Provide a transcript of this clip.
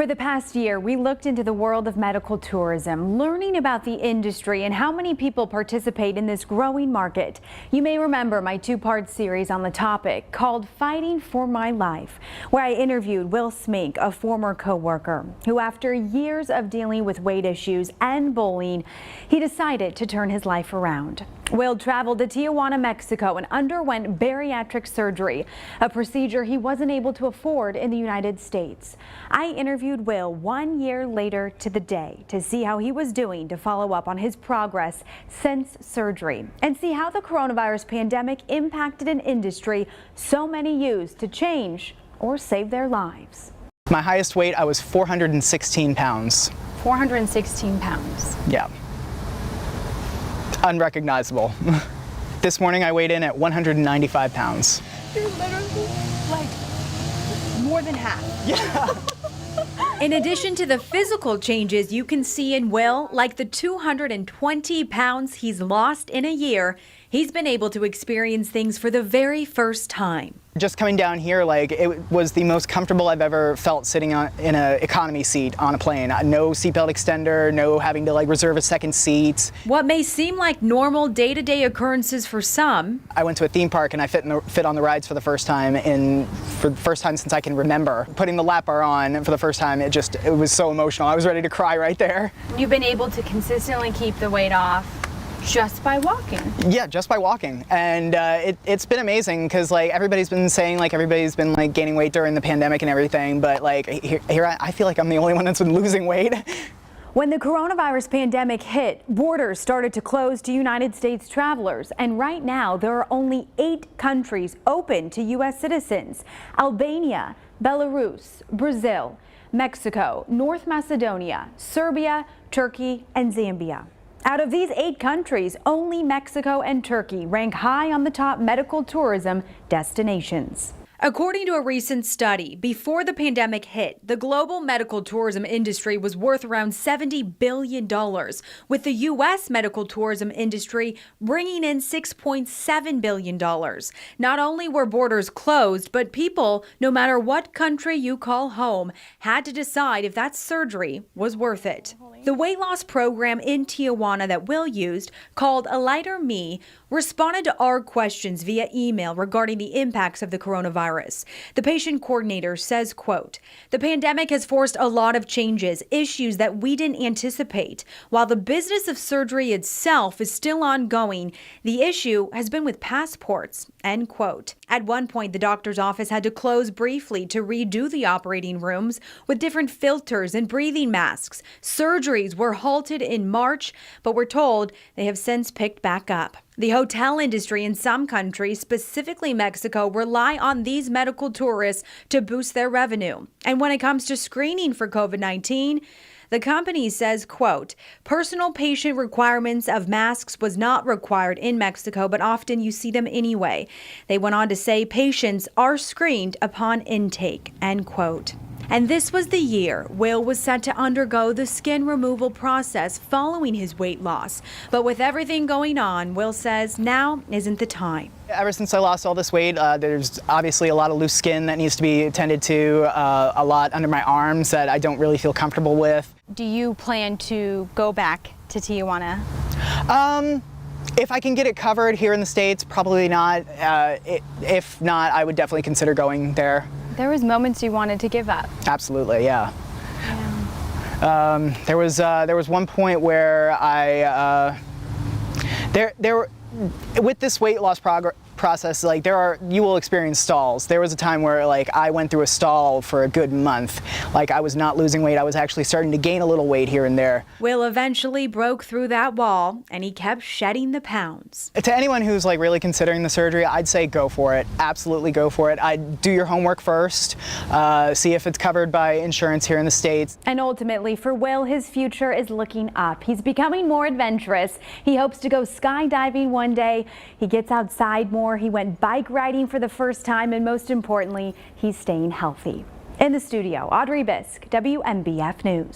For the past year, we looked into the world of medical tourism, learning about the industry and how many people participate in this growing market. You may remember my two-part series on the topic called Fighting for My Life, where I interviewed Will Smink, a former co-worker, who after years of dealing with weight issues and bullying, he decided to turn his life around. Will traveled to Tijuana, Mexico and underwent bariatric surgery, a procedure he wasn't able to afford in the United States. I interviewed Will 1 year later to the day to see how he was doing to follow up on his progress since surgery and see how the coronavirus pandemic impacted an industry so many use to change or save their lives. My highest weight, I was 416 pounds. 416 pounds. Yeah. Unrecognizable. This morning I weighed in at 195 pounds. You're literally like more than half. Yeah. In addition to the physical changes you can see in Will, like the 220 pounds he's lost in a year, he's been able to experience things for the very first time. Just coming down here, like, it was the most comfortable I've ever felt sitting in an economy seat on a plane. No seatbelt extender, no having to reserve a second seat. What may seem like normal day-to-day occurrences for some. I went to a theme park and I fit on the rides for the first time since I can remember. Putting the lap bar on for the first time, it was so emotional. I was ready to cry right there. You've been able to consistently keep the weight off just by walking. Yeah, just by walking. And it's been amazing because everybody's been saying everybody's been gaining weight during the pandemic and everything, but here I feel like I'm the only one that's been losing weight. When the coronavirus pandemic hit, borders started to close to United States travelers, and right now there are only 8 countries open to U.S. citizens: Albania, Belarus, Brazil, Mexico, North Macedonia, Serbia, Turkey, and Zambia. Out of these 8 countries, only Mexico and Turkey rank high on the top medical tourism destinations. According to a recent study, before the pandemic hit, the global medical tourism industry was worth around $70 billion, with the U.S. medical tourism industry bringing in $6.7 billion. Not only were borders closed, but people, no matter what country you call home, had to decide if that surgery was worth it. The weight loss program in Tijuana that Will used, called A Lighter Me, responded to our questions via email regarding the impacts of the coronavirus. The patient coordinator says, quote, "The pandemic has forced a lot of changes, issues that we didn't anticipate. While the business of surgery itself is still ongoing, the issue has been with passports," end quote. At one point, the doctor's office had to close briefly to redo the operating rooms with different filters and breathing masks. Surgeries were halted in March, but we're told they have since picked back up. The hotel industry in some countries, specifically Mexico, rely on these medical tourists to boost their revenue. And when it comes to screening for COVID-19, the company says, quote, "Personal patient requirements of masks was not required in Mexico, but often you see them anyway." They went on to say patients are screened upon intake, end quote. And this was the year Will was set to undergo the skin removal process following his weight loss. But with everything going on, Will says now isn't the time. Ever since I lost all this weight, there's obviously a lot of loose skin that needs to be attended to, a lot under my arms that I don't really feel comfortable with. Do you plan to go back to Tijuana? If I can get it covered here in the States, probably not. If not, I would definitely consider going there. There was moments you wanted to give up. Absolutely, yeah. There was one point where with this weight loss process, you will experience stalls. There was a time where I went through a stall for a good month. I was not losing weight. I was actually starting to gain a little weight here and there. Will eventually broke through that wall and he kept shedding the pounds. To anyone who's really considering the surgery, I'd say go for it. Absolutely go for it. I'd do your homework first, see if it's covered by insurance here in the States. And ultimately for Will, his future is looking up. He's becoming more adventurous. He hopes to go skydiving one day. He gets outside more. He went bike riding for the first time, and most importantly, he's staying healthy. In the studio, Audrey Biesk, WMBF News.